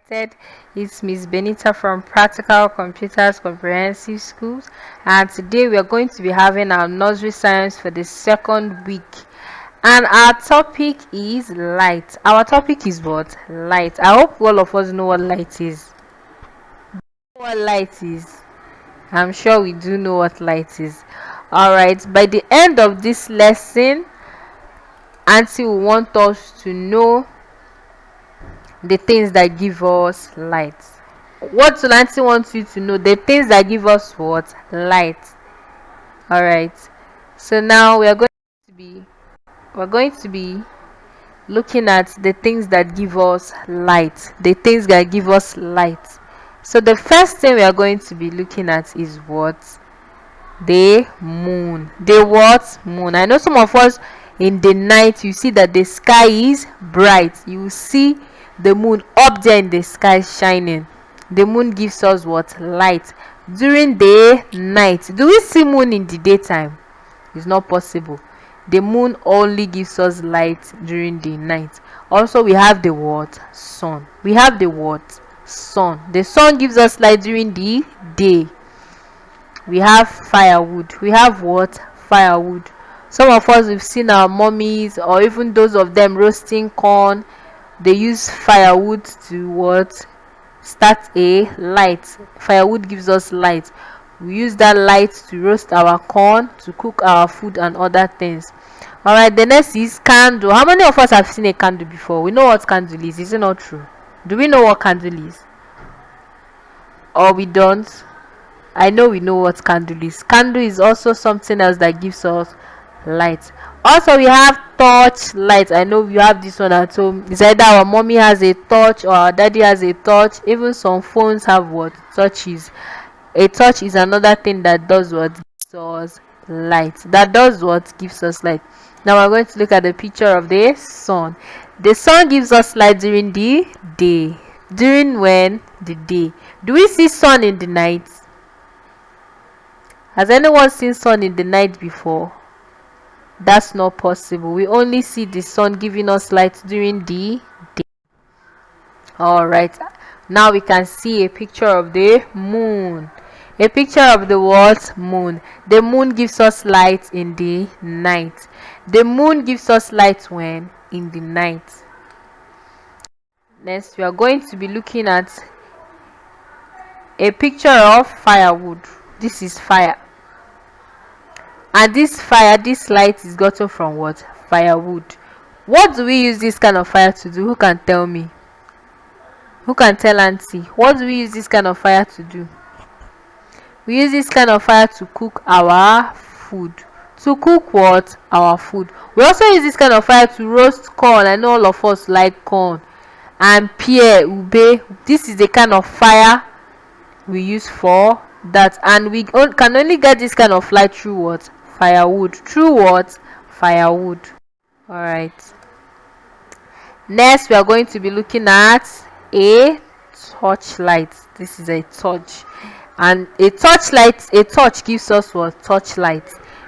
It's Miss Benita from Practical Computers Comprehensive Schools, and today we are going to be having our nursery science for the second week. And our topic is light. Our topic is what? Light. I hope all of us know what light is. What light is? I'm sure we do know what light is. Alright, by the end of this lesson, Auntie will want us to know the things that give us light. What will Auntie want you to know? The things that give us what? Light. Alright. So now we're going to be looking at the things that give us light. The things that give us light. So the first thing we are going to be looking at is what? The moon. The what? Moon. I know some of us in the night you see that the sky is bright. You see the moon up there in the sky shining. The moon gives us what? Light. During the night, do we see moon in the daytime? It's not possible. The moon only gives us light during the night. Also, we have the what? Sun. We have the what? Sun. The sun gives us light during the day. We have firewood. We have what? Firewood. Some of us, we've seen our mummies, or even those of them roasting corn. They use firewood to what? Start a light. Firewood gives us light. We use that light to roast our corn, to cook our food and other things. Alright, the next is candle. How many of us have seen a candle before? We know what candle is it not true? Do we know what candle is? Or we don't? I know we know what candle is. Candle is also something else that gives us light. Also, we have torch light. I know you have this one at home. It's either our mommy has a torch or our daddy has a torch. Even some phones have what? Torches. A torch is another thing that does what? Gives us light. That does what? Gives us light. Now we're going to look at the picture of the sun. The sun gives us light during the day. During when? The day. Do we see sun in the night? Has anyone seen sun in the night before? That's not possible. We only see the sun giving us light during the day. Alright, now we can see a picture of the moon. A picture of the what? Moon. The moon gives us light in the night. The moon gives us light when? In the night. Next, we are going to be looking at a picture of firewood. This is fire. And this light is gotten from what? Firewood. What do we use this kind of fire to do? Who can tell me? Who can tell Auntie? What do we use this kind of fire to do? We use this kind of fire to cook our food. To cook what? Our food. We also use this kind of fire to roast corn. I know all of us like corn. And pear, ube. This is the kind of fire we use for that. And we can only get this kind of light through what? Firewood. Through what? Firewood. Alright. Next, we are going to be looking at a torchlight. This is a torch. And a torch gives us what? Torchlight.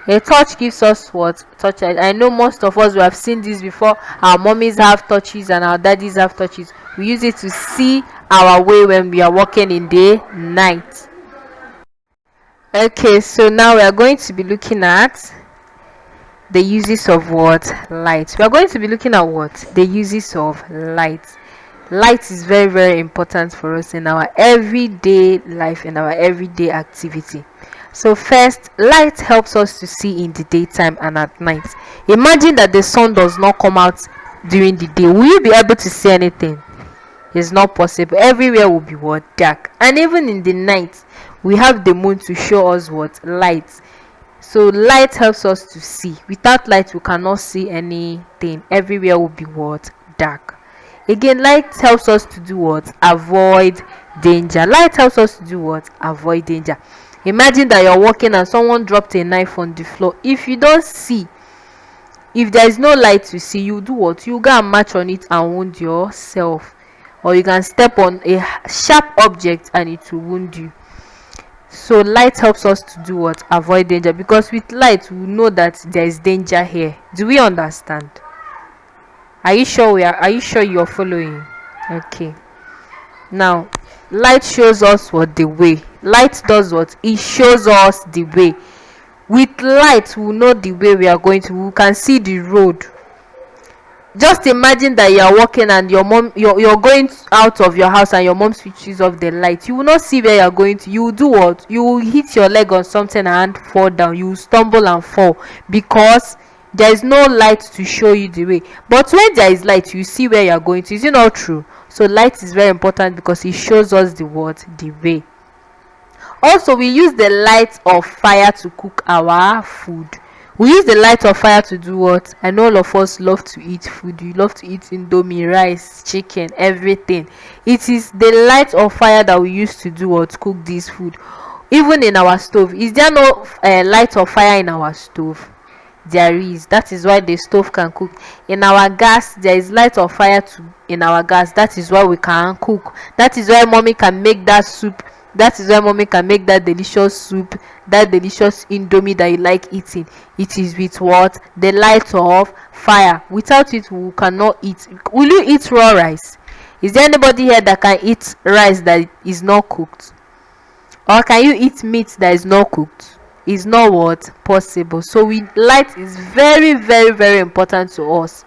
A torch gives us what? Torchlight. I know most of us, we have seen this before. Our mummies have torches and our daddies have torches. We use it to see our way when we are walking in the night. Okay, so now we are going to be looking at the uses of what? Light. We are going to be looking at what? The uses of light. Light is very, very important for us in our everyday life and our everyday activity. So first, light helps us to see in the daytime and at night. Imagine that the sun does not come out during the day. Will you be able to see anything? It's not possible. Everywhere will be what? Dark. And even in the night, we have the moon to show us what? Light. So light helps us to see. Without light, we cannot see anything. Everywhere will be what? Dark. Again, light helps us to do what? Avoid danger. Light helps us to do what? Avoid danger. Imagine that you're walking and someone dropped a knife on the floor. If you don't see, if there is no light to see, you do what? You go and march on it and wound yourself. Or you can step on a sharp object and it will wound you. So light helps us to do what? Avoid danger. Because with light, we know that there is danger here. Do we understand? Are you sure you're following? Okay. Now, light shows us what the way. Light does what? It shows us the way. With light, we know the way we are going to. We can see the road. Just imagine that you are walking and your mom, you're going out of your house and your mom switches off the light. You will not see where you are going to. You will do what? You will hit your leg on something and fall down. You will stumble and fall because there is no light to show you the way. But when there is light, you see where you are going to. Is it not true? So light is very important because it shows us the what? The way. Also, we use the light of fire to cook our food. We use the light of fire to do what? I know all of us love to eat food. You love to eat indomie, rice, chicken, everything. It is the light of fire that we use to do what? Cook this food. Even in our stove, is there no light of fire in our stove? There is. That is why the stove can cook. In our gas, there is light of fire in our gas. That is why we can cook. That is why mommy can make that soup. That is why mommy can make that delicious soup, that delicious indomie that you like eating. It is with what? The light of fire. Without it, we cannot eat. Will you eat raw rice? Is there anybody here that can eat rice that is not cooked? Or can you eat meat that is not cooked? Is not what? Possible. So light is very, very, very important to us.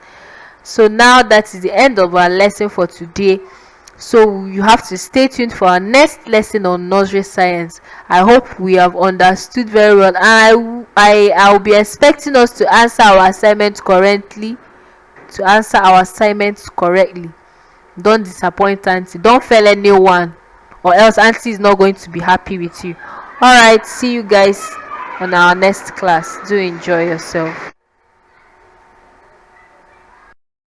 So now that is the end of our lesson for today. So you have to stay tuned for our next lesson on nursery science. I hope we have understood very well, and I'll be expecting us to answer our assignments correctly. Don't disappoint auntie. Don't fail anyone, or else auntie is not going to be happy with you. All right, see you guys on our next class. Do enjoy yourself.